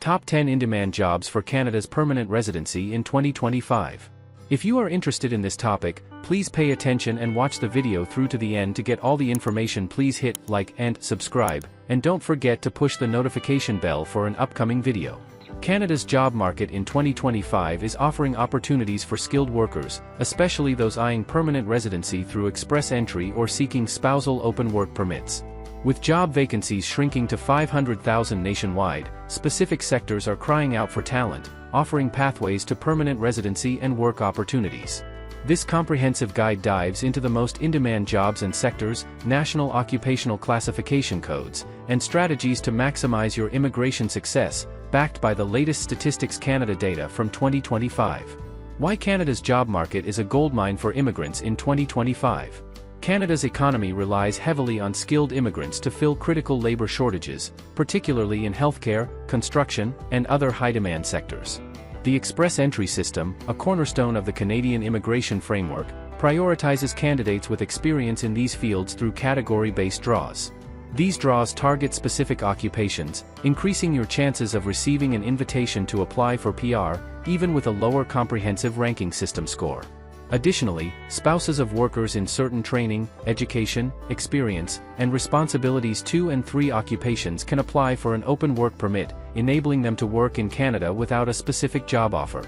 Top 10 in-demand jobs for Canada's permanent residency in 2025. If you are interested in this topic, please pay attention and watch the video through to the end to get all the information. Please hit like and subscribe, and don't forget to push the notification bell for an upcoming video. Canada's job market in 2025 is offering opportunities for skilled workers, especially those eyeing permanent residency through express entry or seeking spousal open work permits. With job vacancies shrinking to 500,000 nationwide, specific sectors are crying out for talent, offering pathways to permanent residency and work opportunities. This comprehensive guide dives into the most in-demand jobs and sectors, national occupational classification codes, and strategies to maximize your immigration success, backed by the latest Statistics Canada data from 2025. Why Canada's job market is a goldmine for immigrants in 2025. Canada's economy relies heavily on skilled immigrants to fill critical labor shortages, particularly in healthcare, construction, and other high-demand sectors. The Express Entry system, a cornerstone of the Canadian immigration framework, prioritizes candidates with experience in these fields through category-based draws. These draws target specific occupations, increasing your chances of receiving an invitation to apply for PR, even with a lower comprehensive ranking system score. Additionally, spouses of workers in certain training, education, experience, and responsibilities 2 and 3 occupations can apply for an open work permit, enabling them to work in Canada without a specific job offer.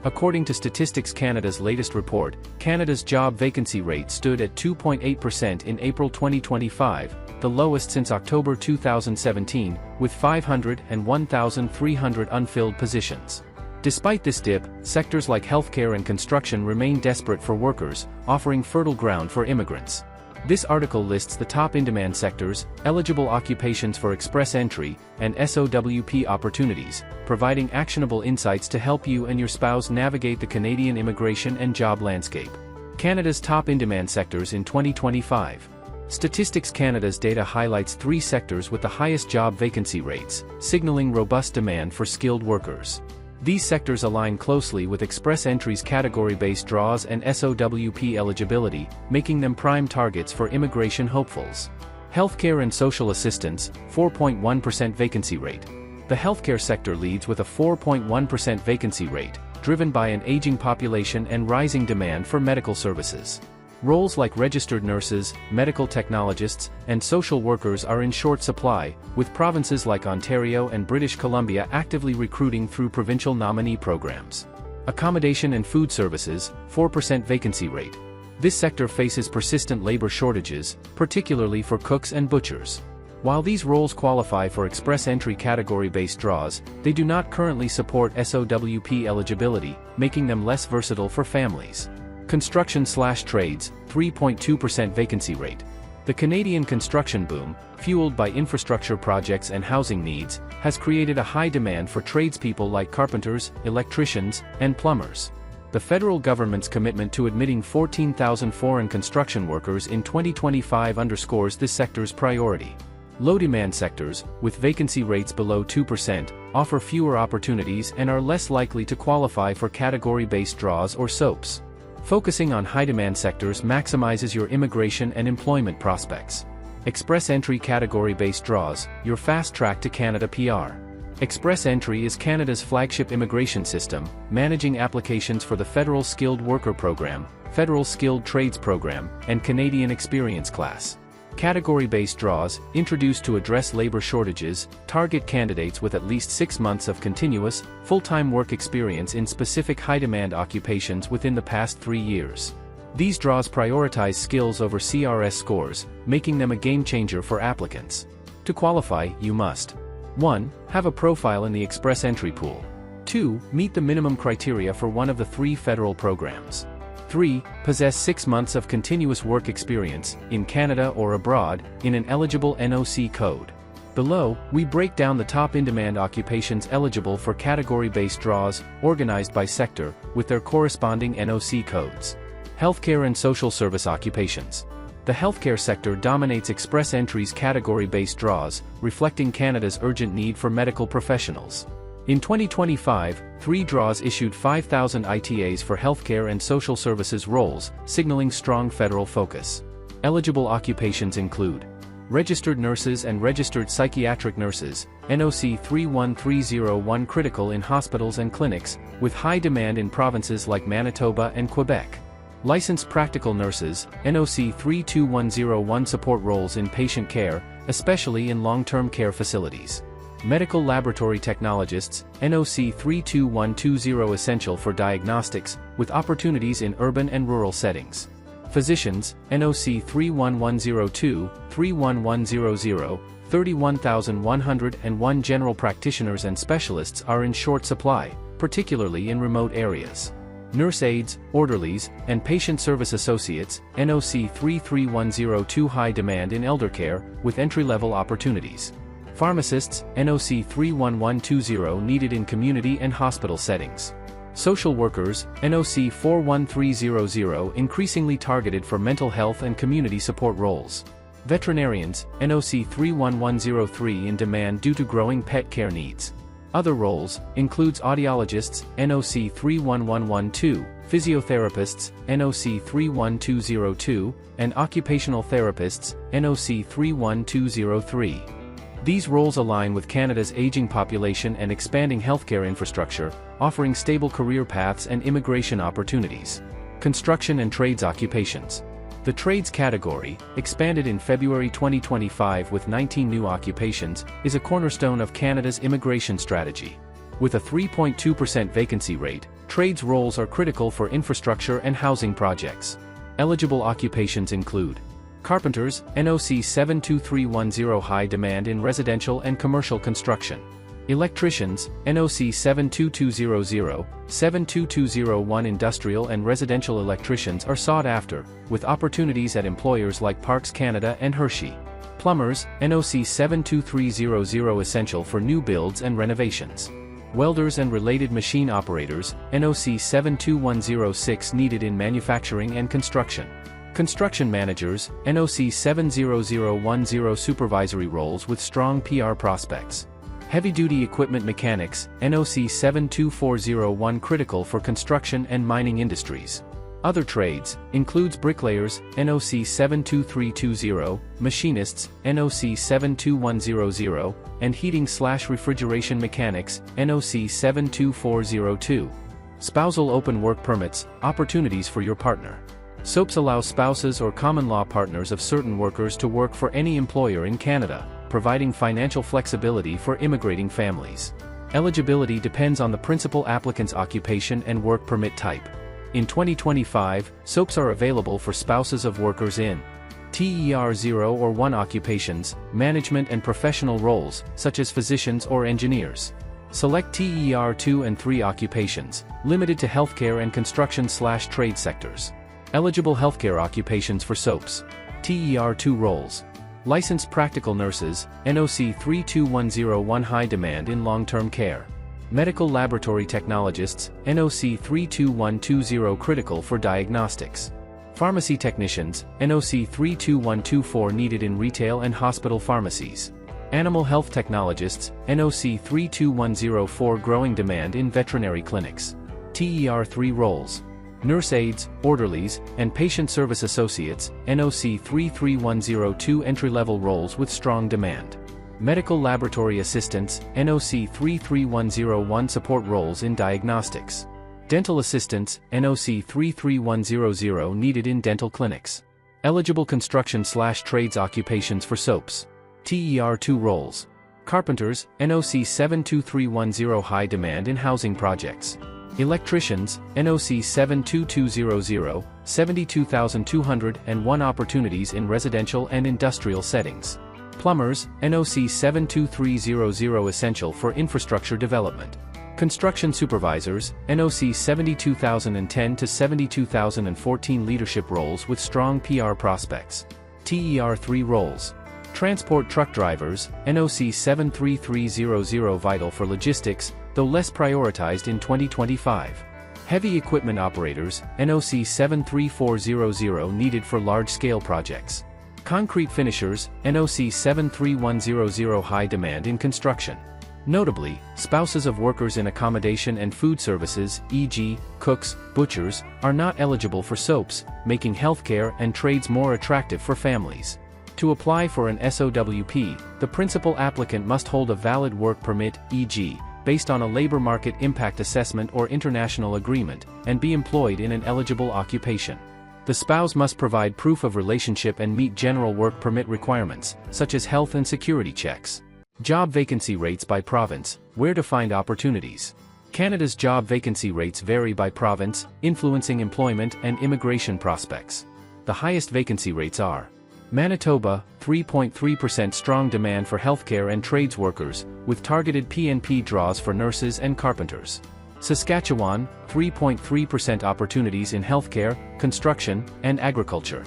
According to Statistics Canada's latest report, Canada's job vacancy rate stood at 2.8% in April 2025, the lowest since October 2017, with 501,300 unfilled positions. Despite this dip, sectors like healthcare and construction remain desperate for workers, offering fertile ground for immigrants. This article lists the top in-demand sectors, eligible occupations for express entry, and SOWP opportunities, providing actionable insights to help you and your spouse navigate the Canadian immigration and job landscape. Canada's top in-demand sectors in 2025. Statistics Canada's data highlights 3 sectors with the highest job vacancy rates, signaling robust demand for skilled workers. These sectors align closely with Express Entry's category-based draws and SOWP eligibility, making them prime targets for immigration hopefuls. Healthcare and social assistance, 4.1% vacancy rate. The healthcare sector leads with a 4.1% vacancy rate, driven by an aging population and rising demand for medical services. Roles like registered nurses, medical technologists, and social workers are in short supply, with provinces like Ontario and British Columbia actively recruiting through provincial nominee programs. Accommodation and food services, 4% vacancy rate. This sector faces persistent labor shortages, particularly for cooks and butchers. While these roles qualify for express entry category-based draws, they do not currently support SOWP eligibility, making them less versatile for families. Construction/trades, 3.2% vacancy rate. The Canadian construction boom, fueled by infrastructure projects and housing needs, has created a high demand for tradespeople like carpenters, electricians, and plumbers. The federal government's commitment to admitting 14,000 foreign construction workers in 2025 underscores this sector's priority. Low-demand sectors, with vacancy rates below 2%, offer fewer opportunities and are less likely to qualify for category-based draws or SOPs. Focusing on high-demand sectors maximizes your immigration and employment prospects. Express Entry category-based draws, your fast track to Canada PR. Express Entry is Canada's flagship immigration system, managing applications for the Federal Skilled Worker Program, Federal Skilled Trades Program, and Canadian Experience Class. Category-based draws, introduced to address labor shortages, target candidates with at least 6 months of continuous, full-time work experience in specific high-demand occupations within the past 3 years. These draws prioritize skills over CRS scores, making them a game-changer for applicants. To qualify, you must 1. Have a profile in the Express Entry pool. 2. Meet the minimum criteria for one of the 3 federal programs. 3. Possess 6 months of continuous work experience, in Canada or abroad, in an eligible NOC code. Below, we break down the top in-demand occupations eligible for category-based draws, organized by sector, with their corresponding NOC codes. Healthcare and social service occupations. The healthcare sector dominates Express Entry's category-based draws, reflecting Canada's urgent need for medical professionals. In 2025, 3 draws issued 5,000 ITAs for healthcare and social services roles, signaling strong federal focus. Eligible occupations include Registered nurses and registered psychiatric nurses, NOC 31301 critical in hospitals and clinics, with high demand in provinces like Manitoba and Quebec. Licensed practical nurses, NOC 32101 support roles in patient care, especially in long-term care facilities. Medical laboratory technologists, NOC 32120 essential for diagnostics, with opportunities in urban and rural settings. Physicians, NOC 31102, 31100, 31,101 general practitioners and specialists are in short supply, particularly in remote areas. Nurse aides, orderlies, and patient service associates, NOC 33102 high demand in elder care, with entry-level opportunities. Pharmacists, NOC 31120 needed in community and hospital settings. Social workers, NOC 41300 increasingly targeted for mental health and community support roles. Veterinarians, NOC 31103 in demand due to growing pet care needs. Other roles includes audiologists, NOC 31112, physiotherapists, NOC 31202, and occupational therapists, NOC 31203. These roles align with Canada's aging population and expanding healthcare infrastructure, offering stable career paths and immigration opportunities. Construction and trades occupations. The trades category, expanded in February 2025 with 19 new occupations, is a cornerstone of Canada's immigration strategy. With a 3.2% vacancy rate, trades roles are critical for infrastructure and housing projects. Eligible occupations include carpenters, NOC 72310 high demand in residential and commercial construction. Electricians, NOC 72200, 72201 industrial and residential electricians are sought after, with opportunities at employers like Parks Canada and Hershey. Plumbers, NOC 72300 essential for new builds and renovations. Welders and related machine operators, NOC 72106 needed in manufacturing and construction. Construction managers, NOC 70010 supervisory roles with strong PR prospects. Heavy-duty equipment mechanics, NOC 72401 critical for construction and mining industries. Other trades includes bricklayers, NOC 72320, machinists, NOC 72100, and heating/refrigeration mechanics, NOC 72402. Spousal open work permits, opportunities for your partner. SOAPs allow spouses or common-law partners of certain workers to work for any employer in Canada, providing financial flexibility for immigrating families. Eligibility depends on the principal applicant's occupation and work permit type. In 2025, SOAPs are available for spouses of workers in TER 0 or 1 occupations, management and professional roles, such as physicians or engineers. Select TER 2 and 3 occupations, limited to healthcare and construction/trade sectors. Eligible healthcare occupations for SOAPs. TER 2 roles. Licensed practical nurses, NOC 32101 high demand in long-term care. Medical laboratory technologists, NOC 32120 critical for diagnostics. Pharmacy technicians, NOC 32124 needed in retail and hospital pharmacies. Animal health technologists, NOC 32104 growing demand in veterinary clinics. TER 3 roles. Nurse aides, orderlies, and patient service associates, NOC 33102 entry-level roles with strong demand. Medical laboratory assistants, NOC 33101 support roles in diagnostics. Dental assistants, NOC 33100 needed in dental clinics. Eligible construction/trades occupations for SOAPs. TER 2 roles. Carpenters, NOC 72310 high demand in housing projects. Electricians, NOC 72200, 72,201 opportunities in residential and industrial settings. Plumbers, NOC 72300 essential for infrastructure development. Construction supervisors, NOC 72010 to 72014 leadership roles with strong PR prospects. TER 3 roles. Transport truck drivers, NOC 73300 vital for logistics, though less prioritized in 2025. Heavy equipment operators, NOC 73400 needed for large-scale projects. Concrete finishers, NOC 73100 high demand in construction. Notably, spouses of workers in accommodation and food services, e.g., cooks, butchers, are not eligible for SOAPs, making healthcare and trades more attractive for families. To apply for an SOWP, the principal applicant must hold a valid work permit, e.g., based on a labor market impact assessment or international agreement, and be employed in an eligible occupation. The spouse must provide proof of relationship and meet general work permit requirements, such as health and security checks. Job vacancy rates by province, where to find opportunities. Canada's job vacancy rates vary by province, influencing employment and immigration prospects. The highest vacancy rates are Manitoba, 3.3% strong demand for healthcare and trades workers, with targeted PNP draws for nurses and carpenters. Saskatchewan, 3.3% opportunities in healthcare, construction, and agriculture.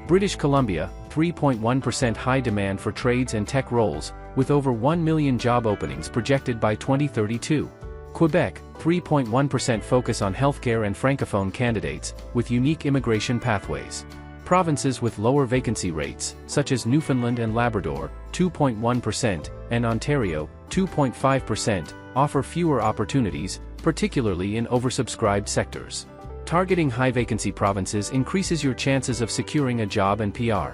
British Columbia, 3.1% high demand for trades and tech roles, with over 1 million job openings projected by 2032. Quebec, 3.1% focus on healthcare and francophone candidates, with unique immigration pathways. Provinces with lower vacancy rates, such as Newfoundland and Labrador, 2.1%, and Ontario, 2.5%, offer fewer opportunities, particularly in oversubscribed sectors. Targeting high-vacancy provinces increases your chances of securing a job and PR.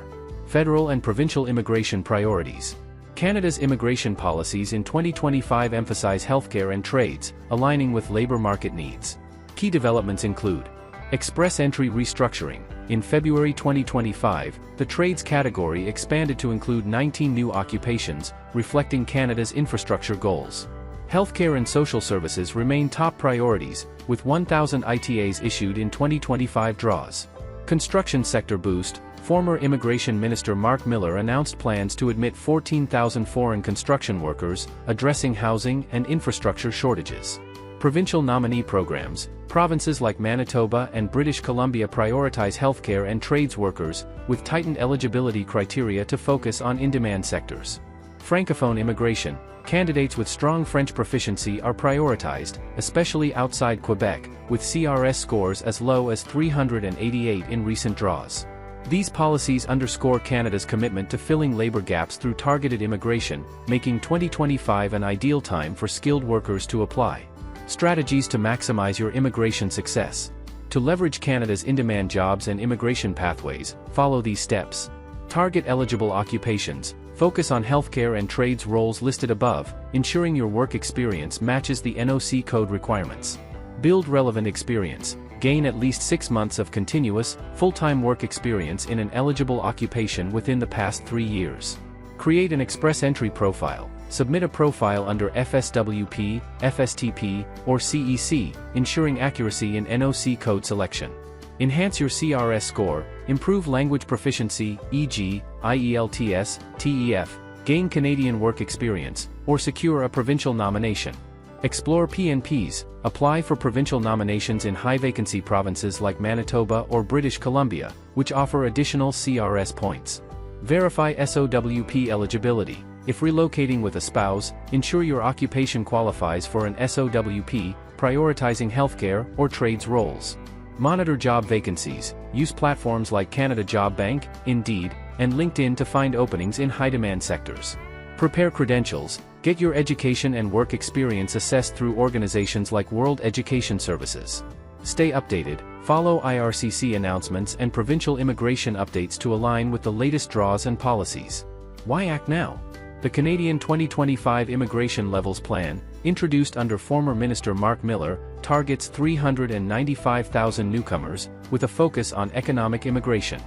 Federal and provincial immigration priorities. Canada's immigration policies in 2025 emphasize healthcare and trades, aligning with labor market needs. Key developments include Express Entry restructuring. In February 2025, the trades category expanded to include 19 new occupations, reflecting Canada's infrastructure goals. Healthcare and social services remain top priorities, with 1,000 ITAs issued in 2025 draws. Construction sector boost. Former Immigration Minister Mark Miller announced plans to admit 14,000 foreign construction workers, addressing housing and infrastructure shortages. Provincial nominee programs. Provinces like Manitoba and British Columbia prioritize healthcare and trades workers, with tightened eligibility criteria to focus on in-demand sectors. Francophone immigration. Candidates with strong French proficiency are prioritized, especially outside Quebec, with CRS scores as low as 388 in recent draws. These policies underscore Canada's commitment to filling labor gaps through targeted immigration, making 2025 an ideal time for skilled workers to apply. Strategies to maximize your immigration success. To leverage Canada's in-demand jobs and immigration pathways, follow these steps. Target eligible occupations. Focus on healthcare and trades roles listed above, ensuring your work experience matches the NOC code requirements. Build relevant experience. Gain at least 6 months of continuous, full-time work experience in an eligible occupation within the past 3 years. Create an Express Entry profile. Submit a profile under FSWP, FSTP, or CEC, ensuring accuracy in NOC code selection. Enhance your CRS score, improve language proficiency, e.g., IELTS, TEF, gain Canadian work experience, or secure a provincial nomination. Explore PNPs, apply for provincial nominations in high-vacancy provinces like Manitoba or British Columbia, which offer additional CRS points. Verify SOWP eligibility. If relocating with a spouse, ensure your occupation qualifies for an SOWP, prioritizing healthcare or trades roles. Monitor job vacancies. Use platforms like Canada Job Bank, Indeed, and LinkedIn to find openings in high-demand sectors. Prepare credentials. Get your education and work experience assessed through organizations like World Education Services. Stay updated. Follow IRCC announcements and provincial immigration updates to align with the latest draws and policies. Why act now? The Canadian 2025 Immigration Levels Plan, introduced under former Minister Mark Miller, targets 395,000 newcomers, with a focus on economic immigration.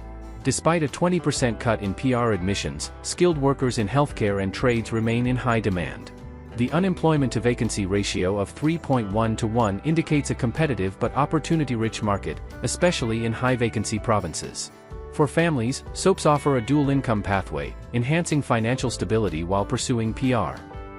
Despite a 20% cut in PR admissions, skilled workers in healthcare and trades remain in high demand. The unemployment-to-vacancy ratio of 3.1 to 1 indicates a competitive but opportunity-rich market, especially in high-vacancy provinces. For families, SOWPs offer a dual-income pathway, enhancing financial stability while pursuing PR.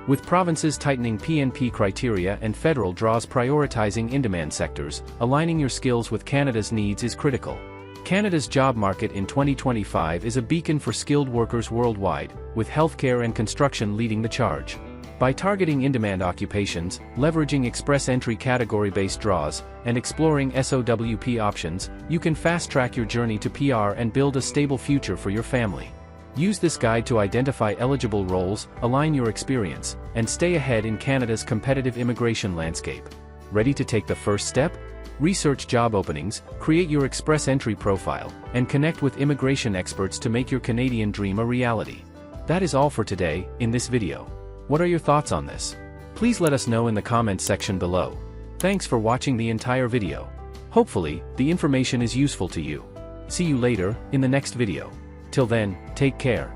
With provinces tightening PNP criteria and federal draws prioritizing in-demand sectors, aligning your skills with Canada's needs is critical. Canada's job market in 2025 is a beacon for skilled workers worldwide, with healthcare and construction leading the charge. By targeting in-demand occupations, leveraging Express Entry category-based draws, and exploring SOWP options, you can fast-track your journey to PR and build a stable future for your family. Use this guide to identify eligible roles, align your experience, and stay ahead in Canada's competitive immigration landscape. Ready to take the first step? Research job openings, create your express entry profile, and connect with immigration experts to make your Canadian dream a reality. That is all for today, in this video. What are your thoughts on this? Please let us know in the comments section below. Thanks for watching the entire video. Hopefully, the information is useful to you. See you later, in the next video. Till then, take care.